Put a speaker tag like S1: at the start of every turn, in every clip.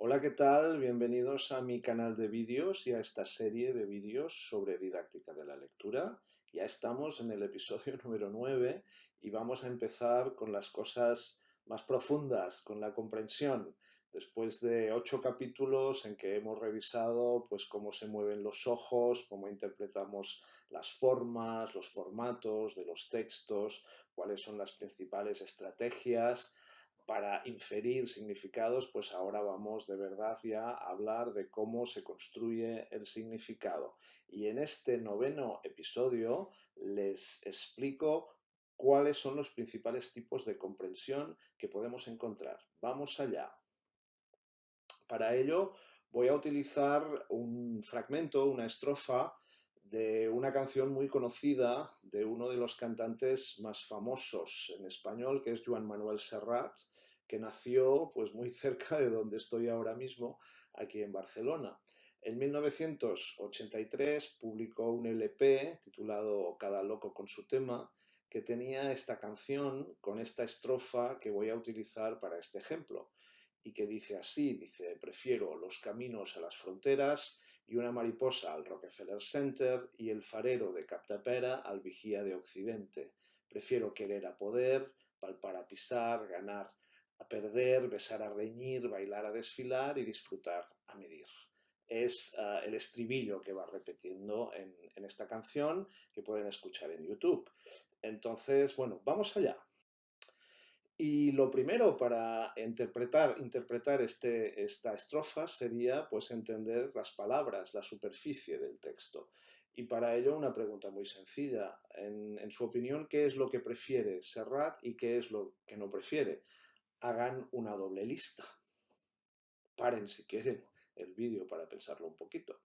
S1: Hola, ¿qué tal? Bienvenidos a mi canal de vídeos y a esta serie de vídeos sobre didáctica de la lectura. Ya estamos en el episodio número 9 y vamos a empezar con las cosas más profundas, con la comprensión. Después de 8 capítulos en que hemos revisado pues, cómo se mueven los ojos, cómo interpretamos las formas, los formatos de los textos, cuáles son las principales estrategias para inferir significados, pues ahora vamos de verdad ya a hablar de cómo se construye el significado. Y en este noveno episodio les explico cuáles son los principales tipos de comprensión que podemos encontrar. Vamos allá. Para ello voy a utilizar un fragmento, una estrofa de una canción muy conocida de uno de los cantantes más famosos en español, que es Joan Manuel Serrat, que nació pues muy cerca de donde estoy ahora mismo, aquí en Barcelona. En 1983 publicó un LP titulado Cada loco con su tema, que tenía esta canción con esta estrofa que voy a utilizar para este ejemplo y que dice así, dice, prefiero los caminos a las fronteras y una mariposa al Rockefeller Center y el farero de Captapera al vigía de Occidente. Prefiero querer a poder, palpar a pisar, ganar a perder, besar a reñir, bailar a desfilar y disfrutar a medir. Es el estribillo que va repitiendo en esta canción que pueden escuchar en YouTube. Entonces, bueno, vamos allá. Y lo primero para interpretar esta estrofa sería pues entender las palabras, la superficie del texto. Y para ello una pregunta muy sencilla. En su opinión, ¿qué es lo que prefiere Serrat y qué es lo que no prefiere? Hagan una doble lista. Paren si quieren el vídeo para pensarlo un poquito.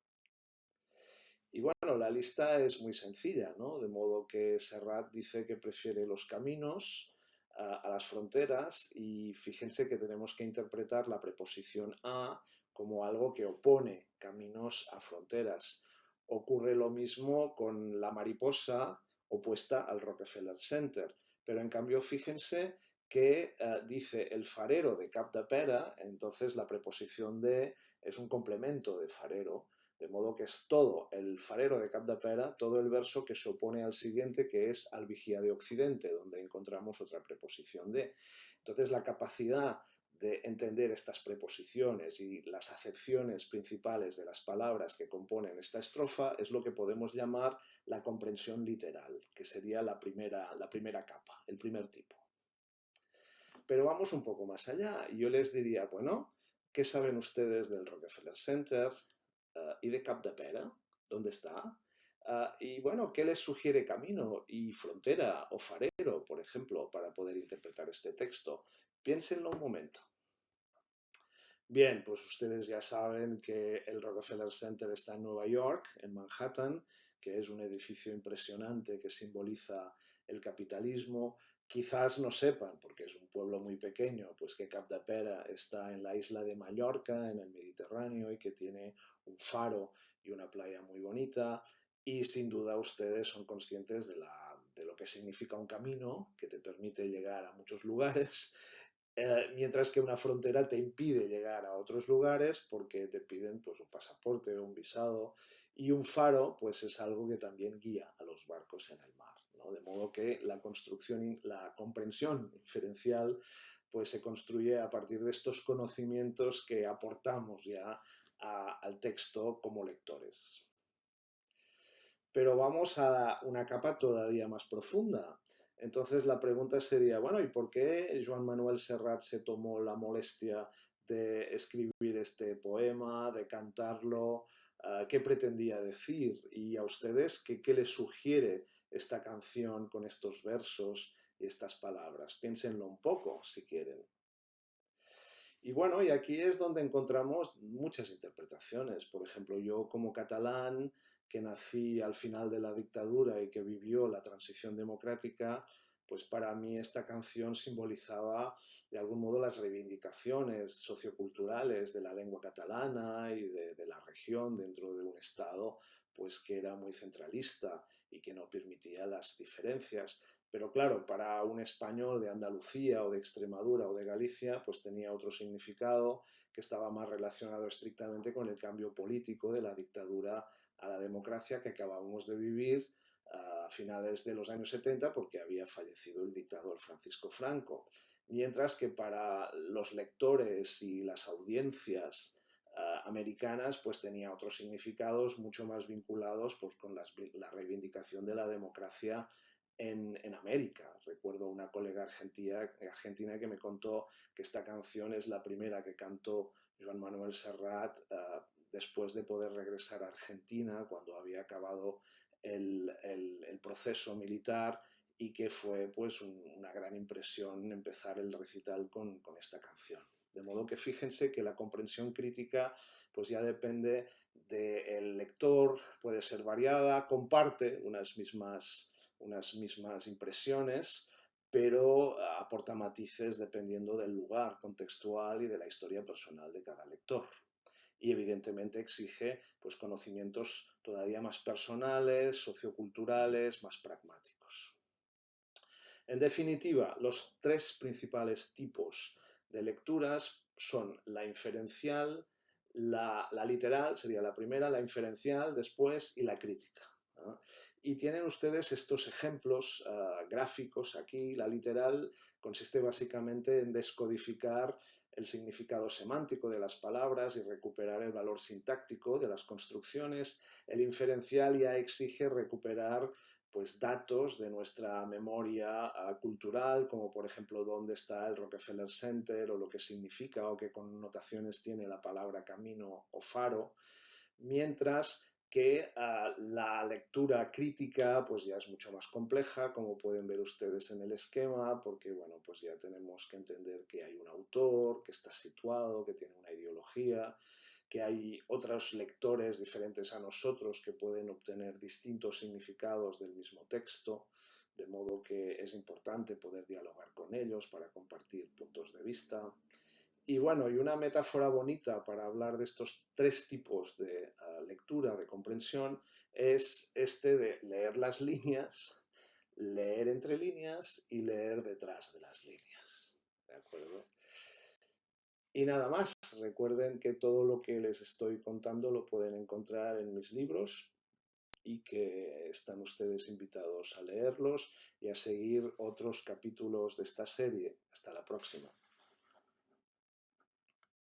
S1: Y bueno, la lista es muy sencilla, ¿no? De modo que Serrat dice que prefiere los caminos a las fronteras y fíjense que tenemos que interpretar la preposición a como algo que opone caminos a fronteras. Ocurre lo mismo con la mariposa opuesta al Rockefeller Center, pero en cambio fíjense que dice el farero de Capdepera, entonces la preposición de es un complemento de farero, de modo que es todo el farero de Capdepera, todo el verso que se opone al siguiente, que es al vigía de Occidente, donde encontramos otra preposición de. Entonces, la capacidad de entender estas preposiciones y las acepciones principales de las palabras que componen esta estrofa es lo que podemos llamar la comprensión literal, que sería la primera capa, el primer tipo. Pero vamos un poco más allá. Yo les diría, bueno, ¿qué saben ustedes del Rockefeller Center y de Capdepera? ¿Dónde está? Y bueno, ¿qué les sugiere camino y frontera o farero, por ejemplo, para poder interpretar este texto? Piénsenlo un momento. Bien, pues ustedes ya saben que el Rockefeller Center está en Nueva York, en Manhattan, que es un edificio impresionante que simboliza el capitalismo. Quizás no sepan, porque es un pueblo muy pequeño, pues que Capdepera está en la isla de Mallorca, en el Mediterráneo, y que tiene un faro y una playa muy bonita. Y sin duda ustedes son conscientes de lo que significa un camino que te permite llegar a muchos lugares, mientras que una frontera te impide llegar a otros lugares porque te piden pues, un pasaporte o un visado, y un faro pues, es algo que también guía a los barcos en el mar, ¿no? De modo que la construcción, la comprensión inferencial pues, se construye a partir de estos conocimientos que aportamos ya al texto como lectores. Pero vamos a una capa todavía más profunda. Entonces la pregunta sería, bueno, ¿y por qué Joan Manuel Serrat se tomó la molestia de escribir este poema, de cantarlo? ¿Qué pretendía decir? Y a ustedes, ¿qué les sugiere esta canción con estos versos y estas palabras? Piénsenlo un poco, si quieren. Y bueno, y aquí es donde encontramos muchas interpretaciones. Por ejemplo, yo como catalán, que nací al final de la dictadura y que vivió la transición democrática, pues para mí esta canción simbolizaba de algún modo las reivindicaciones socioculturales de la lengua catalana y de la región dentro de un Estado pues que era muy centralista y que no permitía las diferencias. Pero claro, para un español de Andalucía o de Extremadura o de Galicia, pues tenía otro significado que estaba más relacionado estrictamente con el cambio político de la dictadura a la democracia que acabábamos de vivir a finales de los años 70 porque había fallecido el dictador Francisco Franco. Mientras que para los lectores y las audiencias americanas pues tenía otros significados mucho más vinculados pues, con la reivindicación de la democracia en América. Recuerdo una colega argentina que me contó que esta canción es la primera que cantó Joan Manuel Serrat después de poder regresar a Argentina cuando había acabado el proceso militar y que fue pues una gran impresión empezar el recital con esta canción. De modo que fíjense que la comprensión crítica pues ya depende del lector, puede ser variada, comparte unas mismas impresiones, pero aporta matices dependiendo del lugar contextual y de la historia personal de cada lector. Y evidentemente exige pues, conocimientos todavía más personales, socioculturales, más pragmáticos. En definitiva, los tres principales tipos de lecturas son la inferencial, la literal sería la primera, la inferencial después y la crítica. ¿No? Y tienen ustedes estos ejemplos gráficos aquí. La literal consiste básicamente en descodificar el significado semántico de las palabras y recuperar el valor sintáctico de las construcciones. El inferencial ya exige recuperar pues, datos de nuestra memoria cultural, como por ejemplo dónde está el Rockefeller Center o lo que significa o qué connotaciones tiene la palabra camino o faro, mientras que la lectura crítica pues ya es mucho más compleja, como pueden ver ustedes en el esquema, porque bueno, pues ya tenemos que entender que hay un autor, que está situado, que tiene una ideología, que hay otros lectores diferentes a nosotros que pueden obtener distintos significados del mismo texto, de modo que es importante poder dialogar con ellos para compartir puntos de vista. Y bueno, y una metáfora bonita para hablar de estos tres tipos de lectura, de comprensión, es este de leer las líneas, leer entre líneas y leer detrás de las líneas. ¿De acuerdo? Y nada más, recuerden que todo lo que les estoy contando lo pueden encontrar en mis libros y que están ustedes invitados a leerlos y a seguir otros capítulos de esta serie. Hasta la próxima.